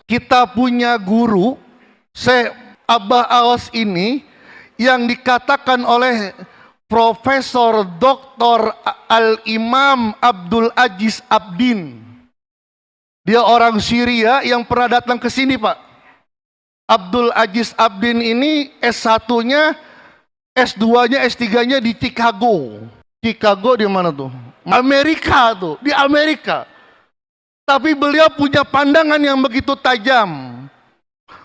Kita punya guru, Syekh Abah Awas ini, yang dikatakan oleh Profesor Dr. Al-Imam Abdul Aziz Abdin. Dia orang Syria yang pernah datang ke sini, Pak. Abdul Aziz Abdin ini S1-nya, S2-nya, S3-nya di Chicago. Chicago di mana tuh? Amerika tuh, di Amerika. Tapi beliau punya pandangan yang begitu tajam.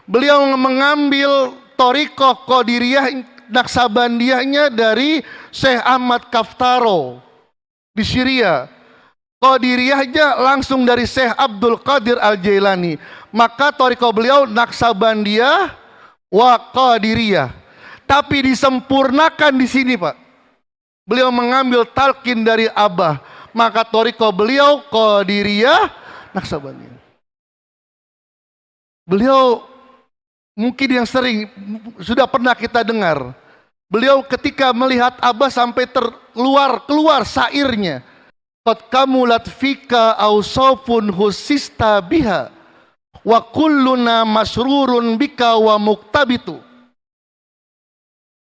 Beliau mengambil Thariqah Qadiriyah Naksabandiyahnya dari Syekh Ahmad Kaftaro di Syria. Qadiriyahnya langsung dari Syekh Abdul Qadir Al-Jailani. Maka Thariqah beliau Naksabandiyah wa Qadiriyah. Tapi disempurnakan di sini, Pak. Beliau mengambil talqin dari Abah. Maka Thariqah beliau Qadiriyah Naksabandiyah. Beliau mungkin yang sering sudah pernah kita dengar. Beliau ketika melihat Abah sampai keluar syairnya. Qad kamulat fika awsafun husista biha wa kulluna masrurun bika wa muktabitu.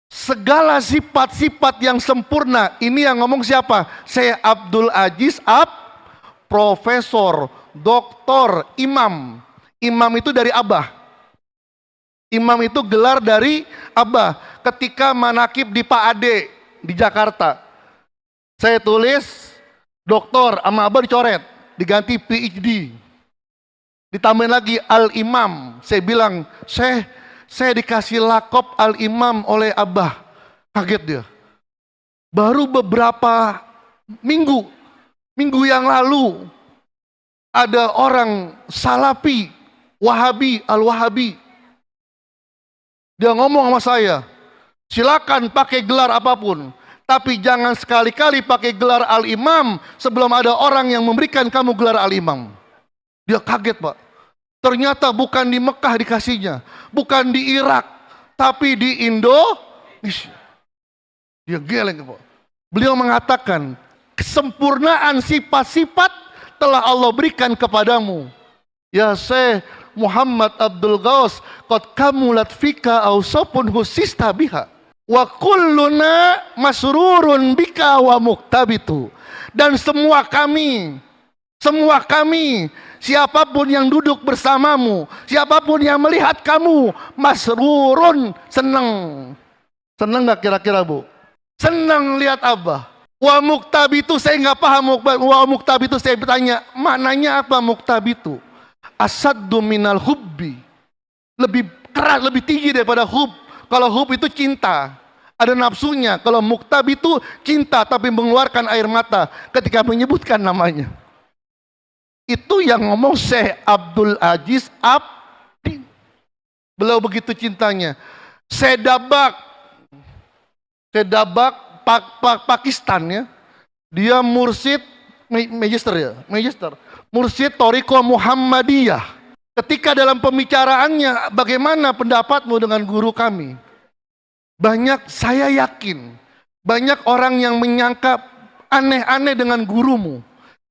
Segala sifat-sifat yang sempurna. Ini yang ngomong siapa? Syekh Abdul Aziz Profesor, Doktor, Imam. Imam itu dari Abah. Imam itu gelar dari Abah. Ketika manakib di Pak Ade di Jakarta, saya tulis doktor, sama Abah dicoret, diganti PhD, ditambahin lagi Al-Imam. Saya bilang, saya dikasih lakop Al-Imam oleh Abah. Kaget dia. Baru beberapa minggu yang lalu ada orang Salafi, Wahabi, Al-Wahabi. Dia ngomong sama saya, silakan pakai gelar apapun, tapi jangan sekali-kali pakai gelar Al-Imam sebelum ada orang yang memberikan kamu gelar Al-Imam. Dia kaget, Pak. Ternyata bukan di Mekah dikasihnya, bukan di Irak, tapi di Indonesia. Dia geleng, Pak. Beliau mengatakan, kesempurnaan sifat-sifat telah Allah berikan kepadamu. Ya Syekh Muhammad Abdul Ghaus, qad kamulat fika awsafun husista biha wa kulluna masrurun bika wa muktabitu. Dan semua kami, siapapun yang duduk bersamamu, siapapun yang melihat kamu, masrurun, senang. Senang gak kira-kira, Bu? Senang lihat Abah. Wa muktabitu, saya nggak paham. Wa muktabitu, saya bertanya, maknanya apa muktabitu? Asaddu minal hubbi, lebih keras, lebih tinggi daripada hub. Kalau hub itu cinta, ada nafsunya. Kalau muktabitu cinta tapi mengeluarkan air mata ketika menyebutkan namanya. Itu yang ngomong Syekh Abdul Aziz Abdin. Beliau begitu cintanya. Sedabak Pakistan ya. Dia mursyid magister, mursyid Thariqah Muhammadiyah. Ketika dalam pembicaraannya, bagaimana pendapatmu dengan guru kami? Saya yakin banyak orang yang menyangka aneh-aneh dengan gurumu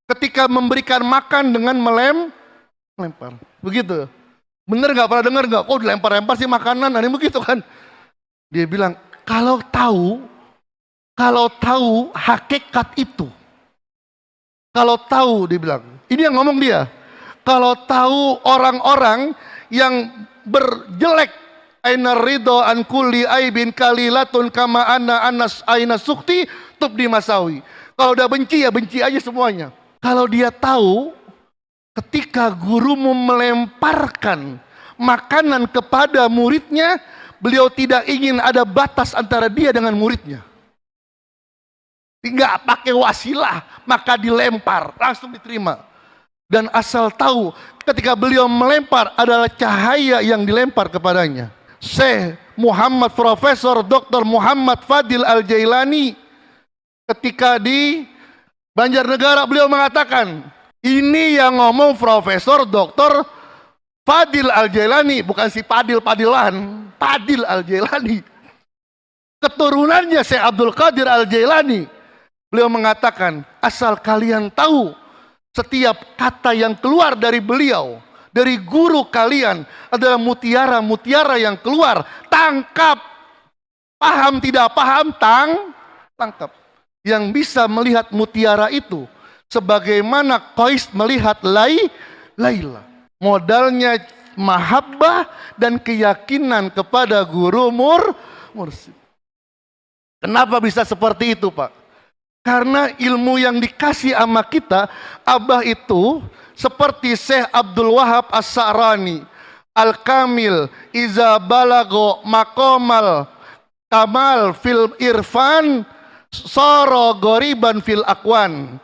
ketika memberikan makan dengan melempar. Begitu. Bener gak? Pernah dengar gak? Kok dilempar-lempar sih makanan? Ada yang begitu kan? Dia bilang, kalau tahu hakikat itu, kalau tahu, dia bilang, ini yang ngomong dia, kalau tahu orang-orang yang berjelek, aina ridho an kulli aibin kalilatun kama anas aina sukti tubdi masawi. Kalau udah benci ya benci aja semuanya. Kalau dia tahu ketika gurumu melemparkan makanan kepada muridnya, beliau tidak ingin ada batas antara dia dengan muridnya. Tidak pakai wasilah, maka dilempar, langsung diterima. Dan asal tahu ketika beliau melempar adalah cahaya yang dilempar kepadanya. Syekh Muhammad Profesor Dr. Muhammad Fadil Al-Jailani ketika di Banjarnegara beliau mengatakan, ini yang ngomong Profesor Dr. Fadil Al-Jailani, bukan si Padilan, Fadil Al-Jailani. Keturunannya Syekh Abdul Qadir Al-Jailani. Beliau mengatakan, asal kalian tahu setiap kata yang keluar dari beliau dari guru kalian adalah mutiara-mutiara yang keluar. Tangkap. Paham tidak paham, tangkap. Yang bisa melihat mutiara itu sebagaimana Qais melihat Laila. Modalnya mahabbah dan keyakinan kepada guru mursyid. Kenapa bisa seperti itu, Pak? Karena ilmu yang dikasih sama kita, Abah itu seperti Syekh Abdul Wahab As-Sa'rani, Al-Kamil, Iza balago maqamal kamal fil irfan soro goriban fil akwan.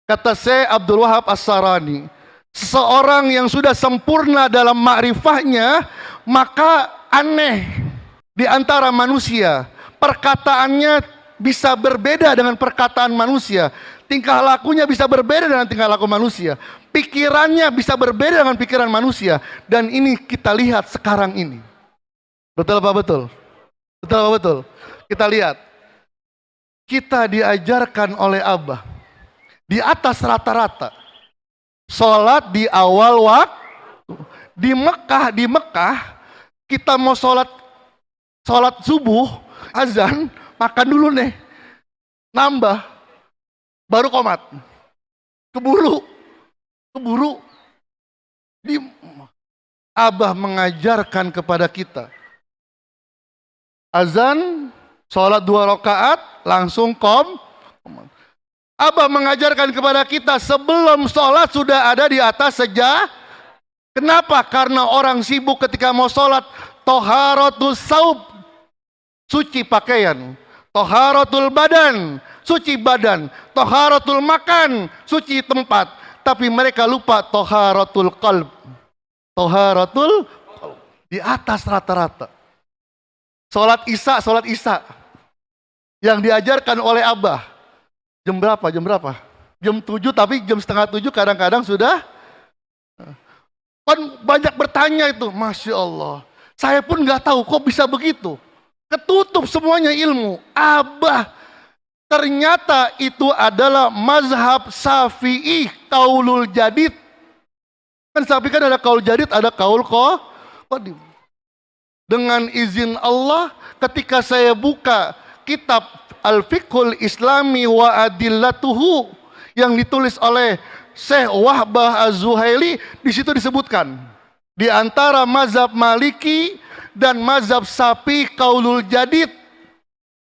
Kata Syekh Abdul Wahab As-Sa'rani, seseorang yang sudah sempurna dalam makrifahnya, maka aneh di antara manusia. Perkataannya bisa berbeda dengan perkataan manusia. Tingkah lakunya bisa berbeda dengan tingkah laku manusia. Pikirannya bisa berbeda dengan pikiran manusia. Dan ini kita lihat sekarang ini. Betul apa betul? Betul apa betul? Kita lihat. Kita diajarkan oleh Abah di atas rata-rata. Sholat di awal waktu. Di Mekah kita mau sholat subuh, azan, makan dulu nih, nambah, baru qomat, keburu. Abah mengajarkan kepada kita, azan, sholat 2 rakaat, langsung qomat. Abah mengajarkan kepada kita sebelum sholat sudah ada di atas sejadah. Kenapa? Karena orang sibuk ketika mau sholat, toharatul saub, suci pakaian, toharatul badan, suci badan, toharatul makan, suci tempat. Tapi mereka lupa toharatul qalb. Toharatul qalb. Di atas rata-rata. Sholat isya yang diajarkan oleh Abah. Jam berapa? Jam 7, tapi jam setengah 7 kadang-kadang sudah. Kan banyak bertanya itu, Masya Allah. Saya pun nggak tahu kok bisa begitu. Ketutup semuanya ilmu. Abah, ternyata itu adalah mazhab Syafi'i, kaulul jadid. Kan Syafi'i kan ada kaul jadid, ada kaul qadim. Dengan izin Allah, ketika saya buka kitab Al-Fiqhul Islami wa Adillatuhu yang ditulis oleh Syekh Wahbah Az-Zuhaili, di situ disebutkan di antara mazhab Maliki dan mazhab Syafi'i kaulul jadid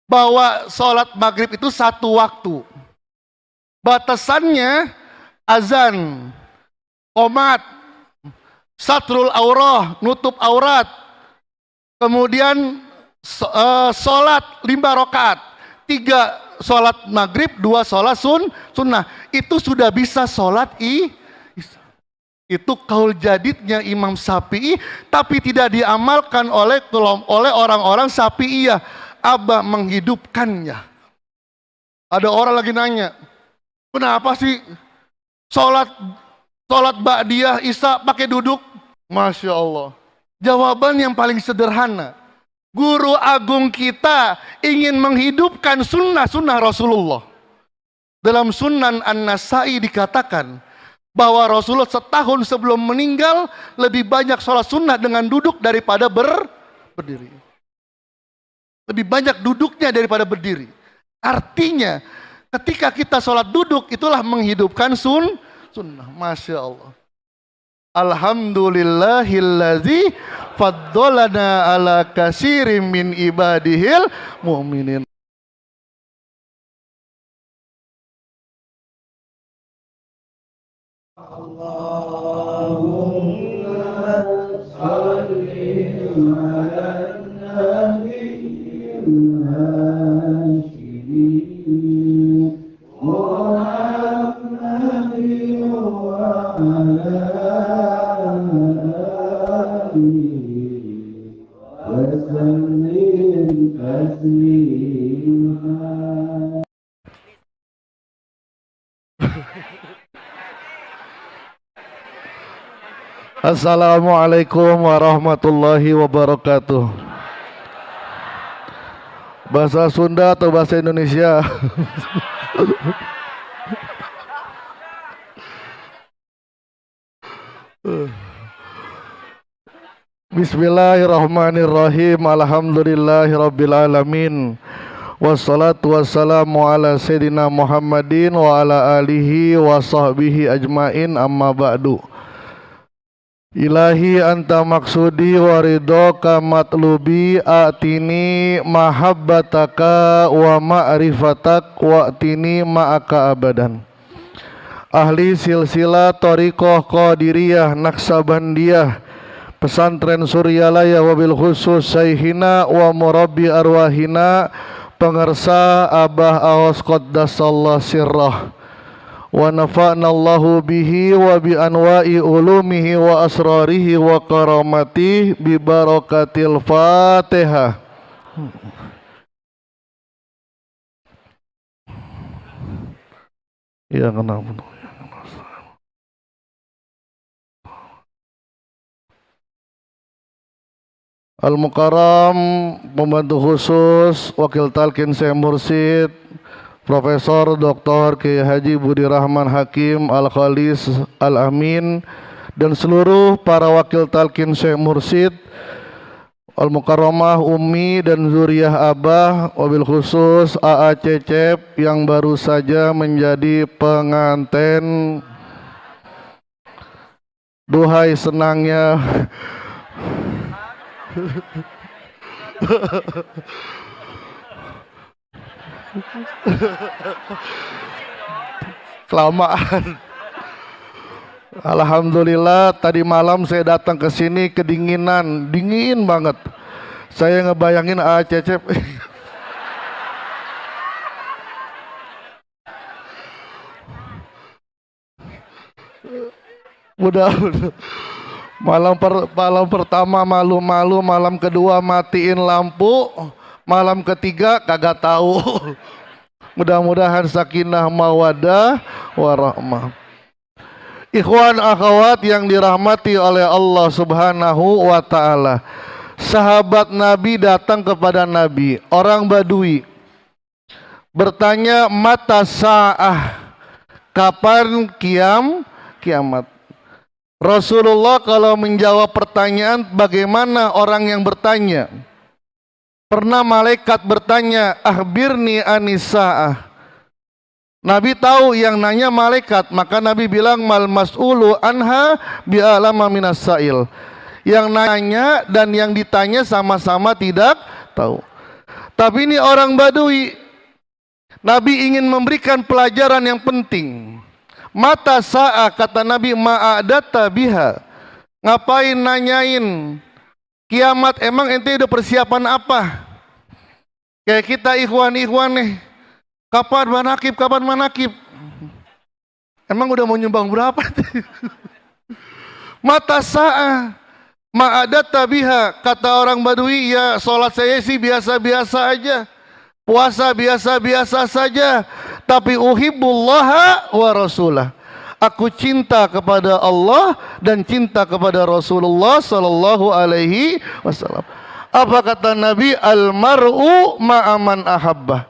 bahwa sholat maghrib itu 1 waktu. Batasannya azan, qomat, satrul aurah, nutup aurat, kemudian sholat 5 rakaat, 3 sholat maghrib, 2 sholat sunnah. Itu sudah bisa sholat itu kaul jadidnya Imam Syafi'i, tapi tidak diamalkan oleh orang-orang Syafi'iyah. Abah menghidupkannya. Ada orang lagi nanya, kenapa sih sholat ba'diyah isya pakai duduk? Masya Allah. Jawaban yang paling sederhana. Guru agung kita ingin menghidupkan sunnah Rasulullah. Dalam Sunan An-Nasai dikatakan bahwa Rasulullah setahun sebelum meninggal lebih banyak sholat sunnah dengan duduk daripada berdiri. Lebih banyak duduknya daripada berdiri. Artinya ketika kita sholat duduk itulah menghidupkan sunnah. Masya Allah. Alhamdulillahilladzi faddalana ala katsirin min ibadihil mu'minin. Allahumma salli ala nabiyil hashim Muhammad wa ala alihi wa sallim taslima. Assalamualaikum warahmatullahi wabarakatuh. Bahasa Sunda atau bahasa Indonesia? Bismillahirrahmanirrahim. Alhamdulillahirrabbilalamin. Wassalatu wassalamu ala sayyidina Muhammadin wa ala alihi wa sahbihi ajmain, amma ba'du. Ilahi anta maksudi wa ridhoka matlubi, atini mahabbataka wa ma'rifatak wa atini ma'aka abadan. Ahli silsilah Thariqah Qadiriyah Naksabandiyah Pesantren Suryalaya, wabil khusus Syekhina wa murabbi arwahina pengersa Abah Aos Qaddasallah sirrah, wa nafa'nallahu bihi wa bi anwa'i ulumihi wa asrarihi wa karamatihi bi barakatil Fatihah. Ya kenapa? Al-Mukarram, pembantu khusus Wakil Talqin Syekh Mursyid Profesor Dr. Kiai Haji Budi Rahman Hakim Al-Khalis Al-Amin, dan seluruh para Wakil Talqin Syekh Mursyid, Al-Mukarramah Umi dan Zuriyah Abah, wabil khusus AA Cecep yang baru saja menjadi pengantin. Duhai senangnya kelamaan. Alhamdulillah, tadi malam saya datang ke sini kedinginan, dingin banget. Saya ngebayangin Cecep mudah malam pertama malu-malu, malam kedua matiin lampu, malam ketiga kagak tahu. Mudah-mudahan sakinah mawadah warahmah. Ikhwan akhwat yang dirahmati oleh Allah Subhanahu wa ta'ala, sahabat Nabi datang kepada Nabi, orang Badui, bertanya, mata sa'ah, kapan kiamat? Rasulullah kalau menjawab pertanyaan, bagaimana orang yang bertanya? Pernah malaikat bertanya, akhbirni anisa'ah. Nabi tahu yang nanya malaikat, maka Nabi bilang, mal mas'ulu anha bi'alama minas sa'il. Yang nanya dan yang ditanya sama-sama tidak tahu. Tapi ini orang Badui, Nabi ingin memberikan pelajaran yang penting. Mata sa'a, kata Nabi, ma'adata biha. Ngapain nanyain kiamat, emang ente udah persiapan apa? Kayak kita ikhwan nih, kapan manakib? Emang udah mau nyumbang berapa? Mata sa'a ma'adata biha, kata orang Badui, ya sholat saya sih biasa-biasa aja, puasa biasa-biasa saja, tapi uhibbullaha wa rasulah. Aku cinta kepada Allah dan cinta kepada Rasulullah sallallahu alaihi wasallam. Apa kata Nabi? Al-mar'u ma'aman ahabbah.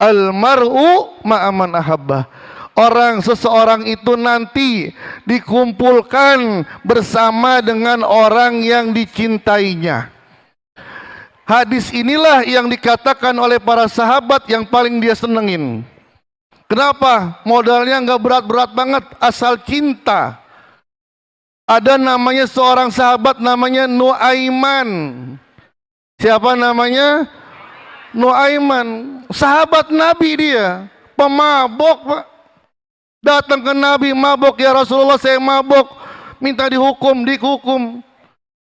Al-mar'u ma'aman ahabbah. Seseorang itu nanti dikumpulkan bersama dengan orang yang dicintainya. Hadis inilah yang dikatakan oleh para sahabat yang paling dia senengin. Kenapa? Modalnya nggak berat-berat banget, asal cinta. Ada namanya seorang sahabat namanya Nuaiman. Siapa namanya? Nuaiman. Sahabat Nabi dia, pemabok Pak. Datang ke Nabi, mabok, ya Rasulullah saya mabok, minta dihukum.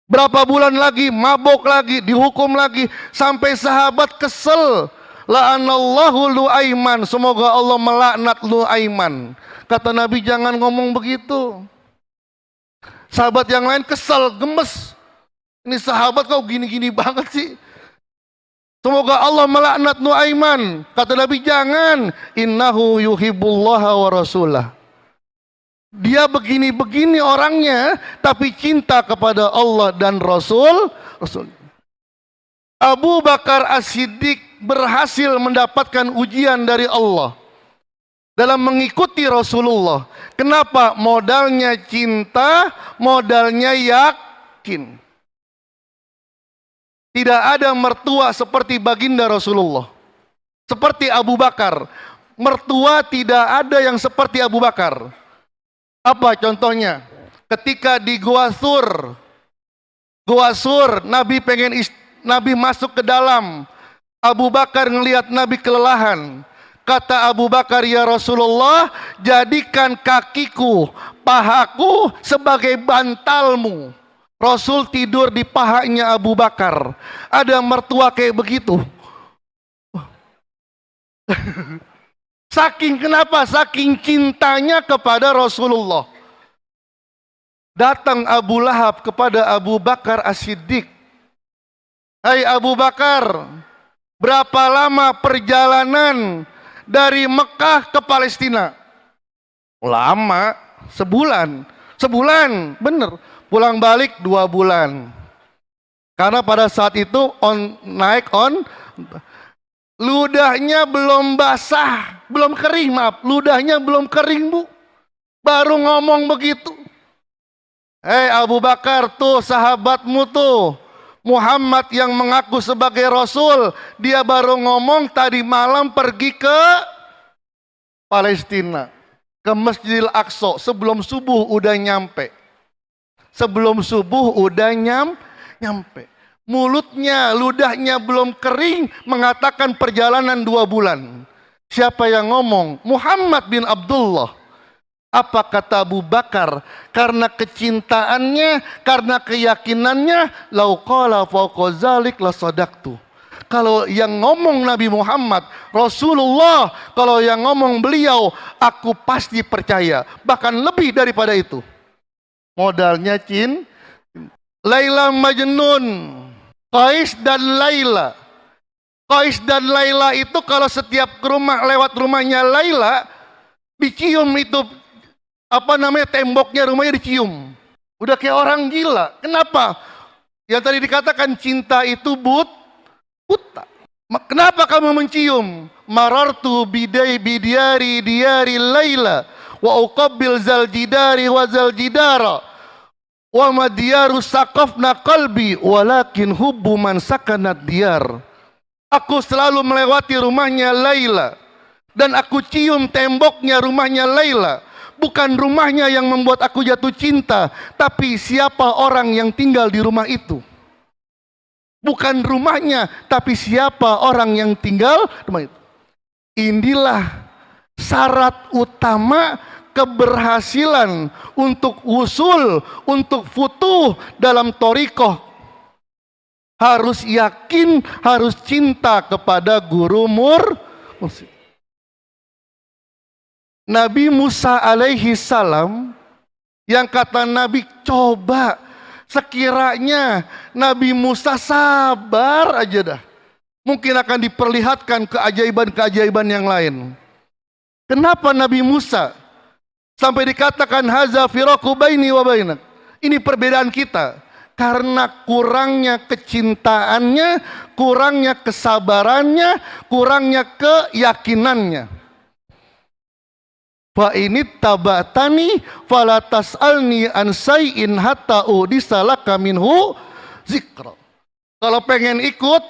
Berapa bulan lagi, mabok lagi, dihukum lagi, sampai sahabat kesel. La'anallahu Lu'aiman, semoga Allah melaknat Lu'aiman. Kata Nabi, jangan ngomong begitu. Sahabat yang lain kesel, gemes. Ini sahabat kau gini-gini banget sih. Semoga Allah melaknat Nuaiman. Kata Nabi, jangan. Innahu yuhibbullaha wa rasulah. Dia begini-begini orangnya, tapi cinta kepada Allah dan Rasul. Abu Bakar As-Siddiq berhasil mendapatkan ujian dari Allah dalam mengikuti Rasulullah. Kenapa? Modalnya cinta, modalnya yakin. Tidak ada mertua seperti baginda Rasulullah. Seperti Abu Bakar. Mertua tidak ada yang seperti Abu Bakar. Apa contohnya? Ketika di Gua Sur, Nabi masuk ke dalam. Abu Bakar ngelihat Nabi kelelahan. Kata Abu Bakar, ya Rasulullah, jadikan kakiku, pahaku sebagai bantalmu. Rasul tidur di pahanya Abu Bakar. Ada mertua kayak begitu. Kenapa? Saking cintanya kepada Rasulullah. Datang Abu Lahab kepada Abu Bakar As-Siddiq. Hai Abu Bakar, berapa lama perjalanan dari Mekah ke Palestina? Lama, sebulan. Sebulan, bener. Pulang balik 2 bulan. Karena pada saat itu ludahnya belum basah, belum kering, ludahnya belum kering, Bu. Baru ngomong begitu. Hei Abu Bakar, tuh sahabatmu tuh, Muhammad yang mengaku sebagai Rasul, dia baru ngomong tadi malam pergi ke Palestina, ke Masjidil Aqsa, sebelum subuh udah nyampe. Sebelum subuh udah nyampe. Mulutnya, ludahnya belum kering, mengatakan perjalanan 2 bulan. Siapa yang ngomong? Muhammad bin Abdullah. Apa kata Abu Bakar? Karena kecintaannya, karena keyakinannya, lau qala fawqa zalik la sadaqtu. Kalau yang ngomong Nabi Muhammad, Rasulullah, kalau yang ngomong beliau, aku pasti percaya. Bahkan lebih daripada itu. Modalnya Laila Majnun, Qais dan Laila. Qais dan Laila itu kalau setiap lewat rumahnya Laila, dicium itu temboknya rumahnya dicium. Udah kayak orang gila. Kenapa? Yang tadi dikatakan cinta itu buta. Kenapa kamu mencium? Marartu bidiari Laila wa uqabbil zal jidari wa zal jidara wa madiyaru saqafna qalbi walakin hubbu man sakanat diyar. Aku selalu melewati rumahnya Laila dan aku cium temboknya rumahnya Laila. Bukan rumahnya yang membuat aku jatuh cinta, tapi siapa orang yang tinggal di rumah itu. Bukan rumahnya, tapi siapa orang yang tinggal di rumah itu. Inilah syarat utama keberhasilan untuk usul, untuk futuh dalam thariqah. Harus yakin, harus cinta kepada guru mursyid. Nabi Musa alaihi salam, yang kata Nabi, coba sekiranya Nabi Musa sabar aja dah, mungkin akan diperlihatkan keajaiban-keajaiban yang lain. Kenapa Nabi Musa sampai dikatakan haza firaqu baini wa bainak? Ini perbedaan kita. Karena kurangnya kecintaannya, kurangnya kesabarannya, kurangnya keyakinannya. Fa ini tabatani fala tas'alni an say'in hatta udisalaka minhu zikra. Kalau pengen ikut,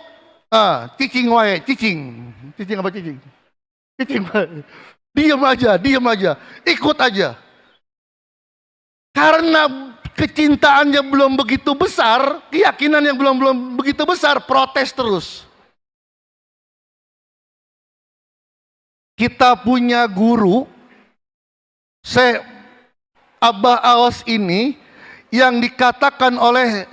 cicing wae, cicing. Cicing apa cicing? Cicing wae. Diam aja, ikut aja. Karena kecintaannya belum begitu besar, keyakinan yang belum begitu besar, protes terus. Kita punya guru Syekh Abah Awas ini yang dikatakan oleh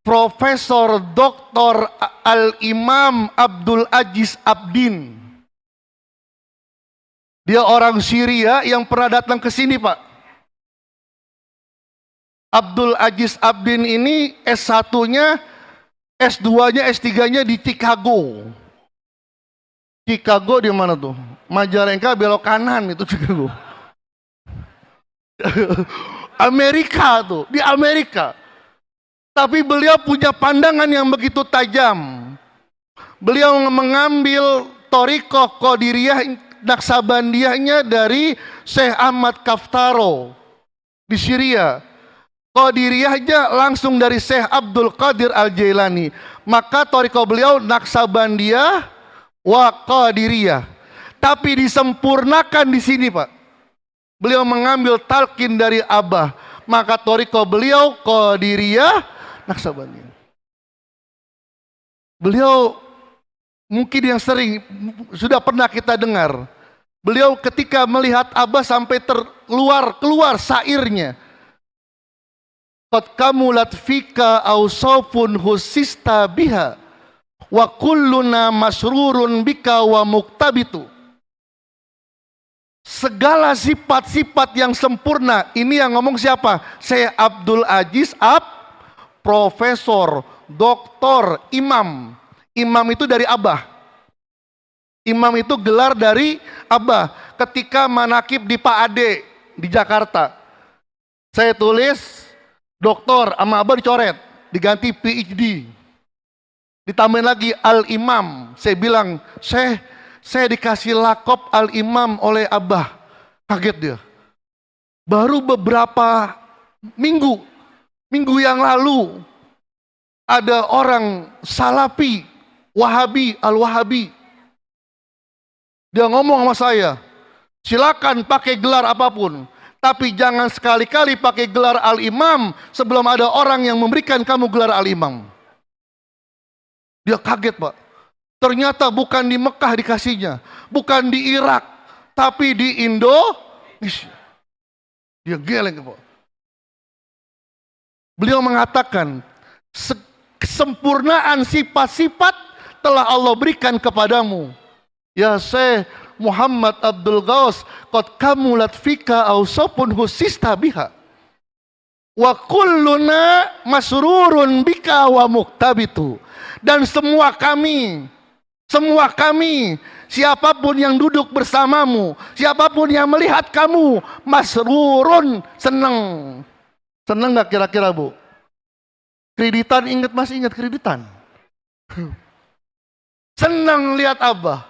Profesor Dr. Al-Imam Abdul Aziz Abdin. Dia orang Syria yang pernah datang ke sini, Pak. Abdul Aziz Abdin ini S1-nya, S2-nya, S3-nya di Chicago. Chicago di mana tuh? Majalengka belok kanan itu Chicago. Amerika tuh, di Amerika. Tapi beliau punya pandangan yang begitu tajam. Beliau mengambil thariqah Qadiriyah Naksabandiyahnya dari Syekh Ahmad Kaftaro di Syria. Qadiriyahnya langsung dari Syekh Abdul Qadir Al-Jailani. Maka thariqah beliau Naksabandiyah wa Qadiriyah. Tapi disempurnakan di sini, Pak. Beliau mengambil talqin dari Abah. Maka thariqah beliau Qadiriyah Naksabandiyah. Beliau mungkin yang sering sudah pernah kita dengar. Beliau ketika melihat Abah sampai keluar syairnya. Qad kamulat fika awsafun husista biha wa kulluna masrurun bika wa muktabitu. Segala sifat-sifat yang sempurna. Ini yang ngomong siapa? Syekh Abdul Aziz Profesor, Doktor, Imam. Imam itu dari Abah. Imam itu gelar dari Abah. Ketika manakib di Pak Ade di Jakarta, saya tulis Doktor, sama Abah dicoret, diganti PhD. Ditambahin lagi Al-Imam. Saya bilang, saya dikasih lakop Al-Imam oleh Abah. Kaget dia. Baru beberapa minggu yang lalu, ada orang Salafi, Wahabi, Al-Wahabi. Dia ngomong sama saya, silakan pakai gelar apapun. Tapi jangan sekali-kali pakai gelar Al-Imam sebelum ada orang yang memberikan kamu gelar Al-Imam. Dia kaget, Pak. Ternyata bukan di Mekah dikasihnya, bukan di Irak, tapi di Indonesia. Dia geleng, Pak. Beliau mengatakan, kesempurnaan sifat-sifat telah Allah berikan kepadamu. Ya Syekh Muhammad Abdul Ghaus, qad kamulat fika awsafun husista biha wa kulluna masrurun bika wa muktabitu. Dan semua kami, siapapun yang duduk bersamamu, siapapun yang melihat kamu, masrurun, senang. Senang gak kira-kira, Bu? Kreditan, masih ingat kreditan? Senang lihat Abah.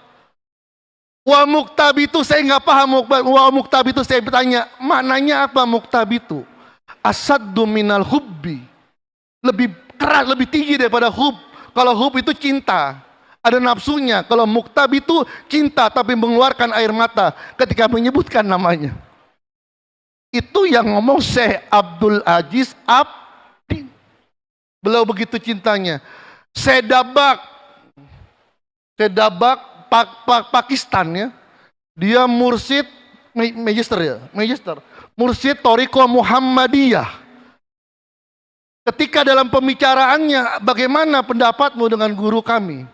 Wa muktabitu, saya nggak paham. Wa muktabitu, saya bertanya, maknanya apa muktabitu? Asaddu minal hubbi. Lebih keras, lebih tinggi daripada hub. Kalau hub itu cinta, ada nafsunya. Kalau muktabitu cinta tapi mengeluarkan air mata ketika menyebutkan namanya. Itu yang ngomong Syekh Abdul Aziz Beliau begitu cintanya. Sedabak Pakistan ya. Dia mursyid magister. Mursyid thariqah Muhammadiyah. Ketika dalam pembicaraannya, bagaimana pendapatmu dengan guru kami?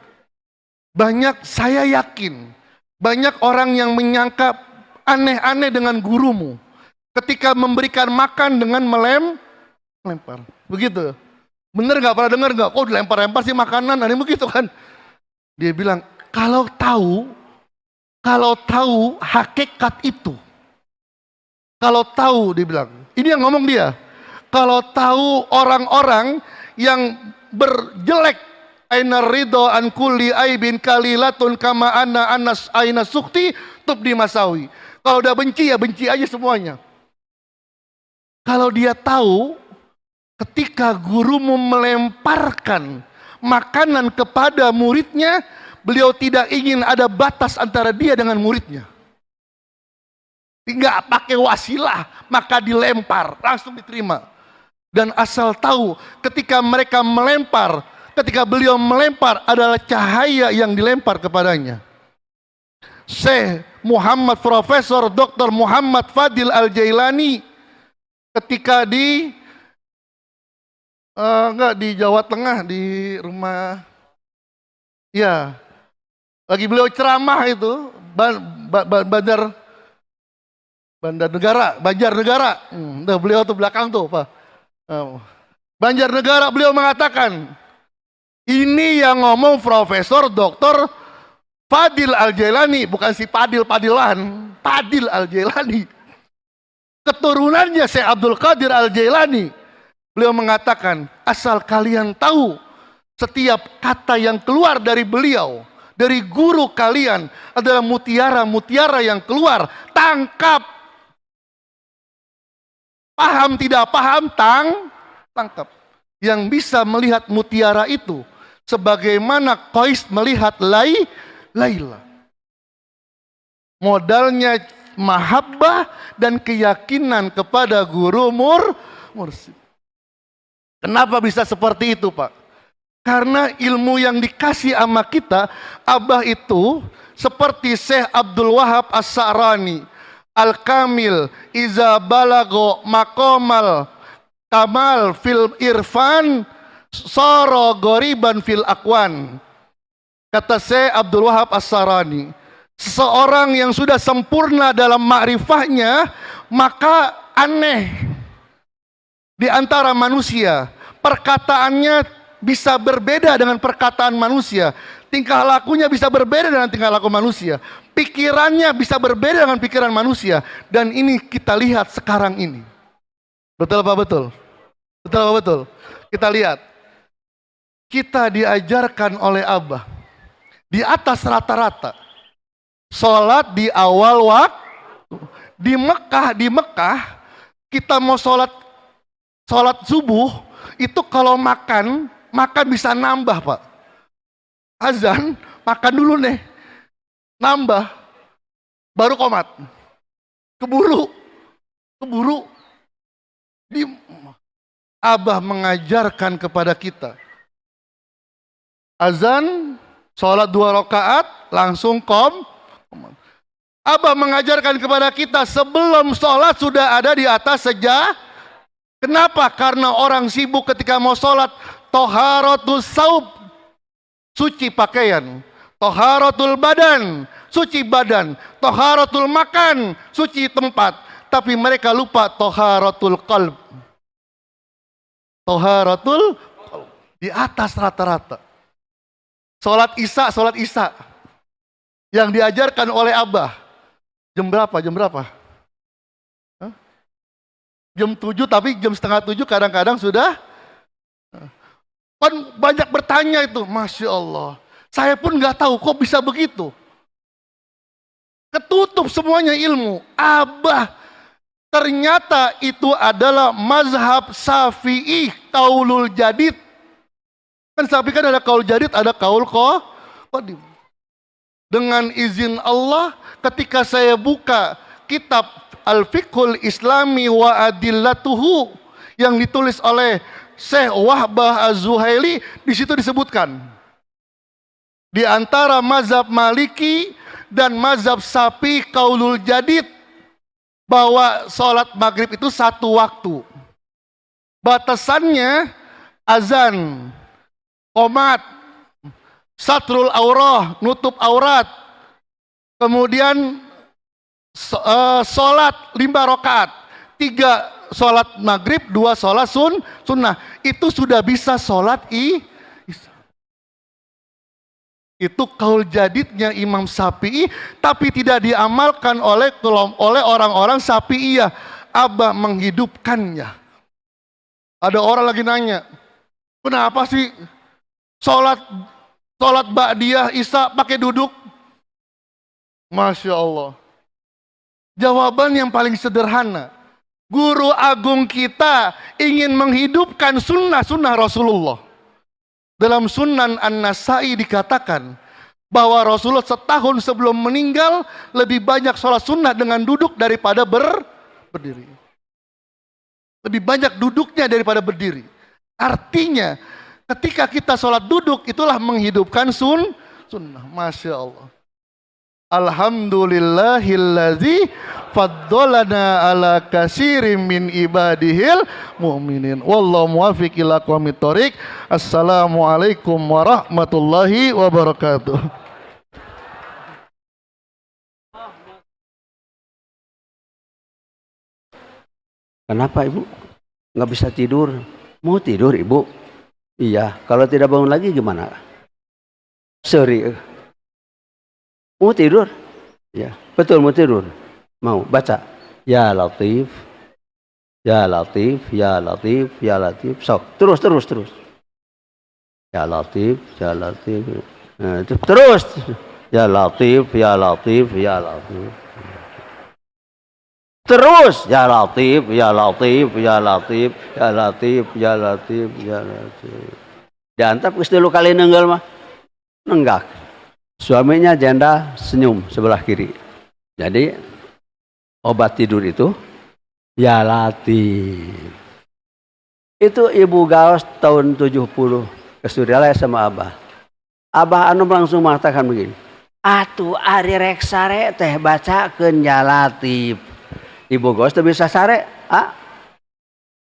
Saya yakin banyak orang yang menyangka aneh-aneh dengan gurumu. Ketika memberikan makan dengan melempar. Begitu. Bener nggak? Pernah dengar nggak? Kok dilempar-lempar sih makanan? Ada begitu kan? Dia bilang, kalau tahu hakikat itu. Kalau tahu, dia bilang. Ini yang ngomong dia. Kalau tahu orang-orang yang berjelek, aina ridho an kulli aibin kalilatun kama anas aina sukti tubdi masawi. Kalau udah benci ya benci aja semuanya. Kalau dia tahu ketika gurumu melemparkan makanan kepada muridnya, beliau tidak ingin ada batas antara dia dengan muridnya. Enggak pakai wasilah, maka dilempar, langsung diterima. Dan asal tahu ketika mereka melempar, ketika beliau melempar adalah cahaya yang dilempar kepadanya. Syekh Muhammad Profesor Dr. Muhammad Fadil Al-Jailani ketika di Jawa Tengah, di rumah ya, lagi beliau ceramah itu Banjarnegara. Beliau tuh belakang tuh Pak. Banjarnegara, beliau mengatakan, ini yang ngomong Profesor Dr. Fadil Al-Jailani, bukan si Padilan, Fadil Al-Jailani. Keturunannya Syekh Abdul Qadir Al-Jailani. Beliau mengatakan, asal kalian tahu, setiap kata yang keluar dari beliau, dari guru kalian adalah mutiara-mutiara yang keluar. Tangkap. Paham tidak paham, tangkap. Yang bisa melihat mutiara itu sebagaimana Qais melihat Laila. Modalnya mahabbah dan keyakinan kepada guru mursyid. Kenapa bisa seperti itu, Pak? Karena ilmu yang dikasih sama kita, Abah itu seperti Syekh Abdul Wahab As-Sa'rani, Al-Kamil, Iza balago maqamal kamal fil irfan soro goriban fil akwan. Kata Syekh Abdul Wahab As-Sa'rani, seseorang yang sudah sempurna dalam ma'rifahnya, maka aneh di antara manusia. Perkataannya bisa berbeda dengan perkataan manusia. Tingkah lakunya bisa berbeda dengan tingkah laku manusia. Pikirannya bisa berbeda dengan pikiran manusia. Dan ini kita lihat sekarang ini. Betul apa betul? Betul apa betul? Kita lihat. Kita diajarkan oleh Abah di atas rata-rata. Sholat di awal waktu. Di Mekah kita mau sholat subuh, itu kalau makan bisa nambah, Pak. Azan, makan dulu nih. Nambah. Baru qomat. Keburu. Abah mengajarkan kepada kita. Azan, sholat 2 rakaat, langsung Abah mengajarkan kepada kita sebelum sholat sudah ada di atas Kenapa? Karena orang sibuk ketika mau sholat. Toharatul saub, suci pakaian. Toharatul badan, suci badan. Toharatul makan, suci tempat. Tapi mereka lupa toharatul qalb. Toharatul qalb. Di atas rata-rata. Sholat isya. Yang diajarkan oleh Abah. Jam berapa? Jam 7, tapi jam setengah 7 kadang-kadang sudah. Kan banyak bertanya itu, Masya Allah. Saya pun nggak tahu kok bisa begitu. Ketutup semuanya ilmu. Abah, ternyata itu adalah mazhab Syafi'i, kaulul jadid. Kan Syafi'i kan ada kaul jadid, ada kaul qadim. Dengan izin Allah, ketika saya buka kitab Al-Fiqhul Islami wa Adillatuhu yang ditulis oleh Syekh Wahbah Az-Zuhaili, di situ disebutkan di antara mazhab Maliki dan mazhab Syafi'i kaulul jadid bahwa sholat maghrib itu 1 waktu. Batasannya azan, qomat, satrul aurah, nutup aurat, kemudian sholat 5 rakaat, 3 sholat maghrib, 2 sholat sunnah. Itu sudah bisa sholat itu kaul jadidnya Imam Syafi'i, tapi tidak diamalkan oleh orang-orang Syafi'iyah. Abah menghidupkannya. Ada orang lagi nanya, kenapa sih sholat ba'diyah isya pakai duduk? Masya Allah. Jawaban yang paling sederhana. Guru agung kita ingin menghidupkan sunnah Rasulullah. Dalam Sunan An-Nasai dikatakan bahwa Rasulullah setahun sebelum meninggal lebih banyak sholat sunnah dengan duduk daripada berdiri. Lebih banyak duduknya daripada berdiri. Artinya ketika kita sholat duduk itulah menghidupkan sunnah. Masya Allah. Alhamdulillahilladzi faddalana ala katsirin min ibadihil mu'minin. Wallahu muwaffiq ila aqwamit thoriq. Assalamualaikum warahmatullahi wabarakatuh. Kenapa Ibu? Nggak bisa tidur? Mau tidur Ibu? Iya, kalau tidak bangun lagi gimana? Seri. Mau tidur? Ya, betul mau tidur. Mau baca? Ya Latif, ya Latif, ya Latif, ya Latif. So, terus. Ya Latif, ya Latif. Nah, terus. Ya Latif, ya Latif, ya Latif. Terus ya Latif, ya Latif, ya Latif, ya Latif, ya Latif, ya Latif. Diantap geus 3 kali nenggel mah. Nenggak. Suaminya janda senyum sebelah kiri. Jadi obat tidur itu ya Latif. Itu Ibu Gaos tahun 70 ke Suryalaya sama Abah. Abah anu langsung mengatakan begini. Atuh ari rek sare teh bacakeun ya Latif. Ibu Gaos tidak bisa sare,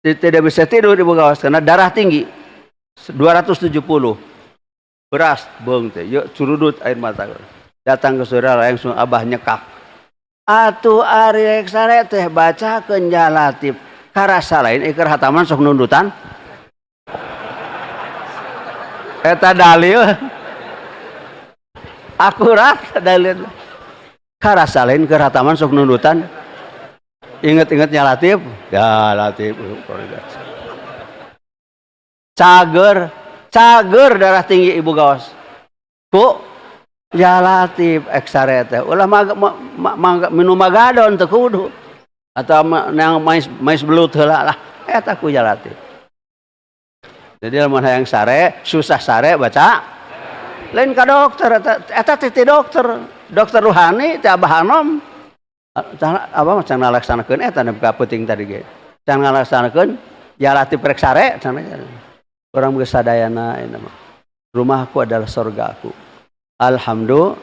tidak bisa tidur Ibu Gaos karena darah tinggi 270 beras bong teh, yuk curudut air mata. Datang ke saudara langsung Abah nyekak. Atuh ari rek sare teh bacakeun ya Latif. Karasa lain iker hataman sok nundutan. Eta dalil akurat dalil. Karasa lain iker hataman sok nundutan. Ingat-ingatnya Latif, ya Latif. Cager darah tinggi Ibu Gaos. Bu, ya Latif eksarete. Ulah minum magadon teu kudu. Atau yang mais belut heula lah. Eta ku ya Latif. Jadi lamun hayang sare, susah sare baca. Lain ka dokter eta ti dokter. Dokter rohani teh Abah Hanom. Apa macam ngalaksanakeun eta nepi ka peuting tadi ge. Can ngalaksanakeun ya Latif rek sare cenah. Urang geus sadayana eta mah. Rumahku adalah surgaku. Alhamdulillah.